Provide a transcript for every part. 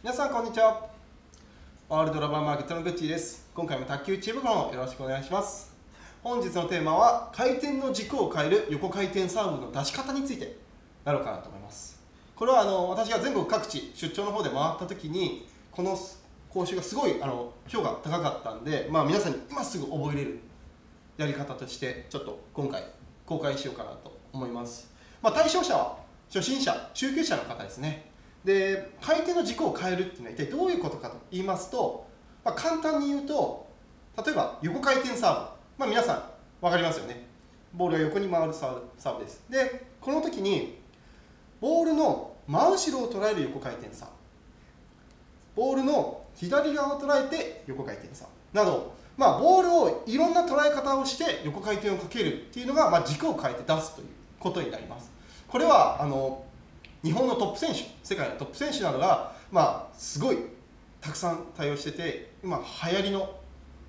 皆さんこんにちは。ワールドラバーマーケットのグッチーです。今回も卓球チームのよろしくお願いします。本日のテーマは回転の軸を変える横回転サーブの出し方についてなろうかなと思います。これは私が全国各地出張の方で回った時にこの講習がすごい評価高かったんで、皆さんに今すぐ覚えれるやり方としてちょっと今回公開しようかなと思います。対象者は初心者、中級者の方ですね。で、回転の軸を変えるっていうのは一体どういうことかと言いますと、簡単に言うと、例えば横回転サーブ、皆さん分かりますよね。ボールが横に回るサーブです。で、この時にボールの真後ろを捉える横回転サーブ、ボールの左側を捉えて横回転サーブなど、ボールをいろんな捉え方をして横回転をかけるっていうのが、軸を変えて出すということになります。これは日本のトップ選手、世界のトップ選手などが、すごいたくさん対応してて、今流行りの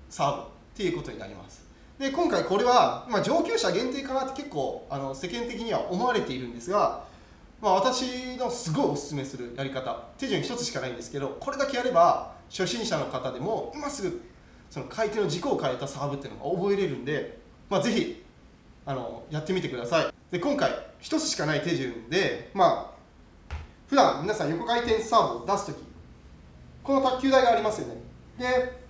サーブっていうことになります。で、今回これは、上級者限定かなって結構世間的には思われているんですが、私のすごいおすすめするやり方、手順一つしかないんですけど、これだけやれば初心者の方でも今すぐその回転の軸を変えたサーブっていうのが覚えれるんで、ぜひやってみてください。で、今回一つしかない手順で、普段皆さん横回転サーブを出すとき、この卓球台がありますよね。で、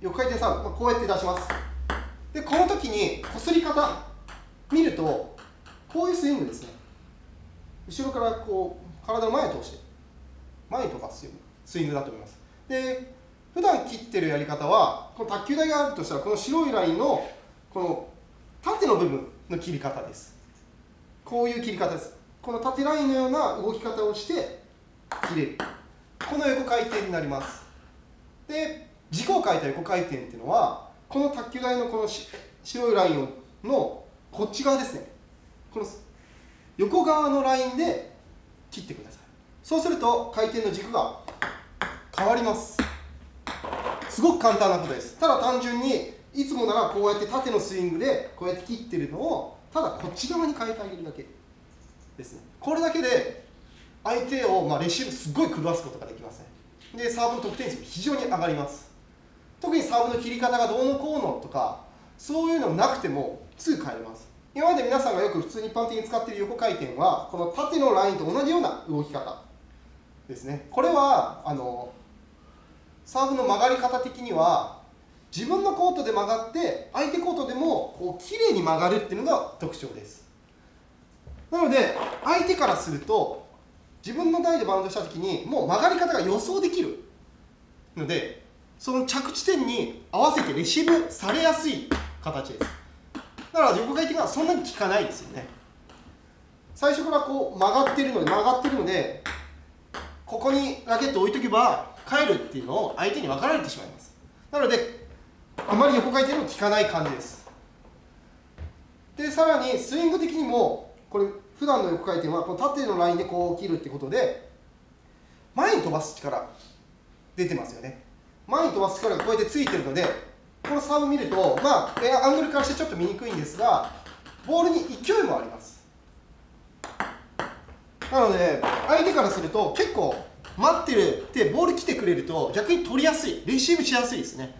横回転サーブ、こうやって出します。で、この時にこすり方見ると、こういうスイングですね。後ろからこう体を前に通して前に飛ばすようなスイングだと思います。で、普段切ってるやり方は、この卓球台があるとしたら、この白いラインのこの縦の部分の切り方です。こういう切り方です。この縦ラインのような動き方をして切れる。この横回転になります。で、軸を変えた横回転っていうのは、この卓球台のこの白いラインのこっち側ですね。この横側のラインで切ってください。そうすると回転の軸が変わります。すごく簡単なことです。ただ単純にいつもならこうやって縦のスイングでこうやって切ってるのをただこっち側に変えてあげるだけですね。これだけで相手をレシーブすごい狂わすことができますね。で、サーブの得点数非常に上がります。特にサーブの切り方がどうのこうのとかそういうのなくてもすぐ変えれます。今まで皆さんがよく普通に一般的に使っている横回転はこの縦のラインと同じような動き方ですね。これはサーブの曲がり方的には自分のコートで曲がって相手コートでもこう綺麗に曲がるっていうのが特徴です。なので相手からすると自分の台でバウンドした時にもう曲がり方が予想できるので、その着地点に合わせてレシーブされやすい形です。だから横回転がそんなに効かないですよね。最初からこう曲がってるのでここにラケットを置いとけば帰るっていうのを相手に分かられてしまいます。なのであまり横回転も効かない感じです。で、さらにスイング的にもこれ普段の横回転はこの縦のラインでこう切るってことで前に飛ばす力出てますよね。前に飛ばす力がこうやってついてるので、このサーブ見るとアングルからしてちょっと見にくいんですがボールに勢いもあります。なので相手からすると結構待ってるってボール来てくれると逆に取りやすい、レシーブしやすいですね。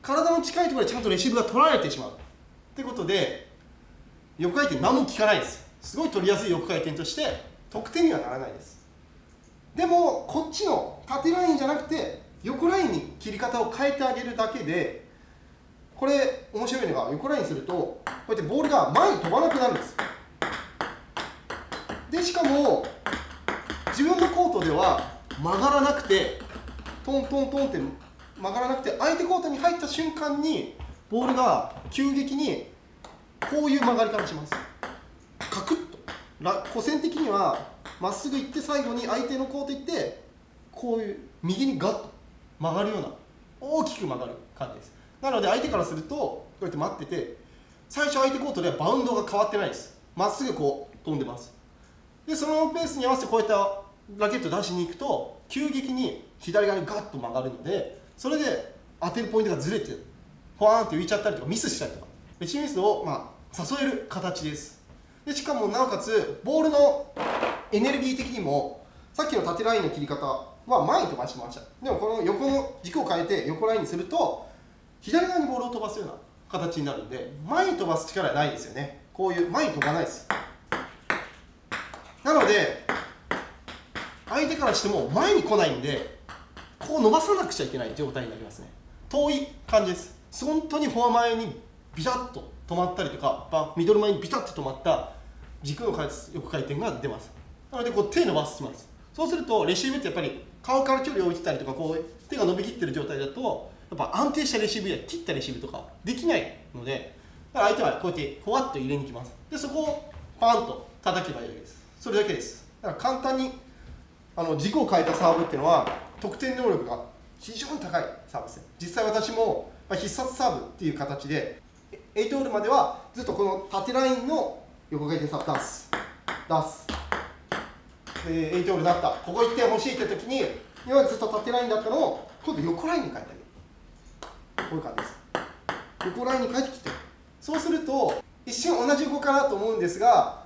体の近いところでちゃんとレシーブが取られてしまうってことで横回転何も効かないです。すごい取りやすい横回転として得点にはならないです。でもこっちの縦ラインじゃなくて横ラインに切り方を変えてあげるだけで、これ面白いのが横ラインにするとこうやってボールが前に飛ばなくなるんです。で、しかも自分のコートでは曲がらなくてトントントンって曲がらなくて相手コートに入った瞬間にボールが急激にこういう曲がり方します。カクッと弧線的にはまっすぐ行って最後に相手のコート行ってこういう右にガッと曲がるような大きく曲がる感じです。なので相手からするとこうやって待ってて最初相手コートではバウンドが変わってないです。まっすぐこう飛んでます。で、そのペースに合わせてこういったラケットを出しに行くと急激に左側にガッと曲がるので、それで当てるポイントがずれてフワーンって浮いちゃったりとかミスしたりとかレシーブミスを誘える形です。で、しかもなおかつボールのエネルギー的にもさっきの縦ラインの切り方は前に飛ばしてました。でもこの横の軸を変えて横ラインにすると左側にボールを飛ばすような形になるんで、前に飛ばす力はないですよね。こういう前に飛ばないです。なので相手からしても前に来ないんで、こう伸ばさなくちゃいけない状態になりますね。遠い感じです。本当にフォア前にビタッと止まったりとか、ミドル前にビタッと止まった軸の横回転が出ます。なのでこう手伸ばします。そうするとレシーブってやっぱり顔から距離を置いてたりとか、こう手が伸びきってる状態だとやっぱ安定したレシーブや切ったレシーブとかできないので、だから相手はこうやってふわっと入れに来ます。でそこをパーンと叩けばいいわけです。それだけです。だから簡単に軸を変えたサーブっていうのは得点能力が非常に高いサーブですね。実際私も必殺サーブっていう形で8ホールまではずっとこの縦ラインの横回転サーブ出す8ホールになった、ここ1点欲しいって時に今までずっと縦ラインだったのを今度横ラインに変えてあげる。こういう感じです。横ラインに変えてきて、そうすると一瞬同じ動かなと思うんですが、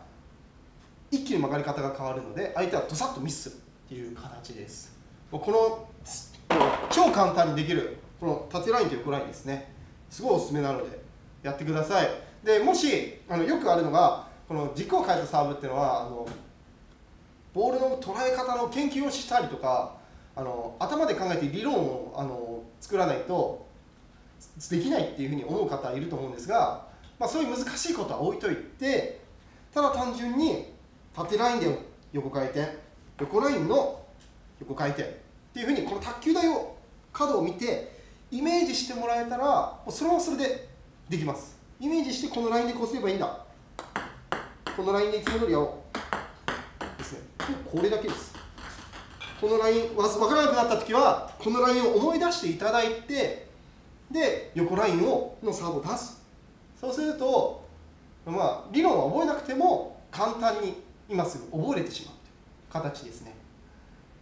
一気に曲がり方が変わるので相手はドサッとミスするっていう形です。この超簡単にできるこの縦ラインと横ラインですね、すごいおすすめなのでやってください。でもしよくあるのが、この軸を変えたサーブっていうのはボールの捉え方の研究をしたりとか、頭で考えて理論を作らないとできないっていうふうに思う方いると思うんですが、そういう難しいことは置いといて、ただ単純に縦ラインで横回転、横ラインの横回転っていうふうにこの卓球台を角を見てイメージしてもらえたら、それはそれでできます。イメージしてこのラインでこうすればいいんだ、このラインでいつも通りやろうですね。これだけです。このライン分からなくなった時はこのラインを思い出していただいて、で横ラインのサーブを出す。そうすると理論は覚えなくても簡単に今すぐ覚えれてしまうという形ですね。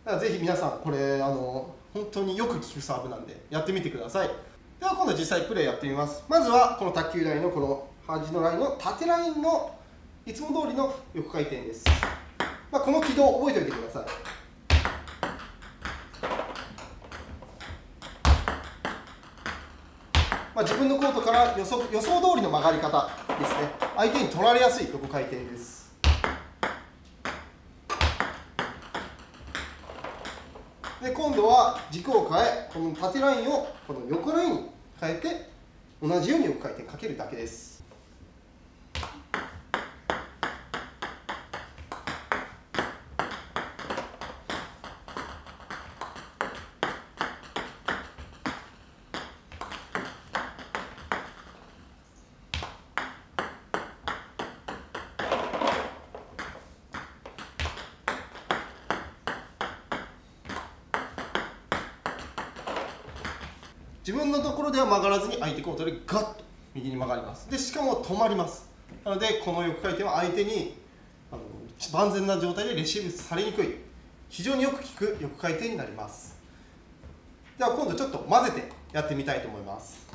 だからぜひ皆さんこれ本当によく効くサーブなんでやってみてください。では今度実際プレーやってみます。まずはこの卓球台のこの端のラインの縦ラインのいつも通りの横回転です。この軌道を覚えておいてください。自分のコートから予想通りの曲がり方ですね。相手に取られやすい横回転です。で今度は軸を変え、この縦ラインをこの横ラインに変えて同じように横回転かけるだけです。自分のところでは曲がらずに相手コートでガッと右に曲がります。でしかも止まります。なのでこの横回転は相手に万全な状態でレシーブされにくい、非常によく効く横回転になります。では今度ちょっと混ぜてやってみたいと思います。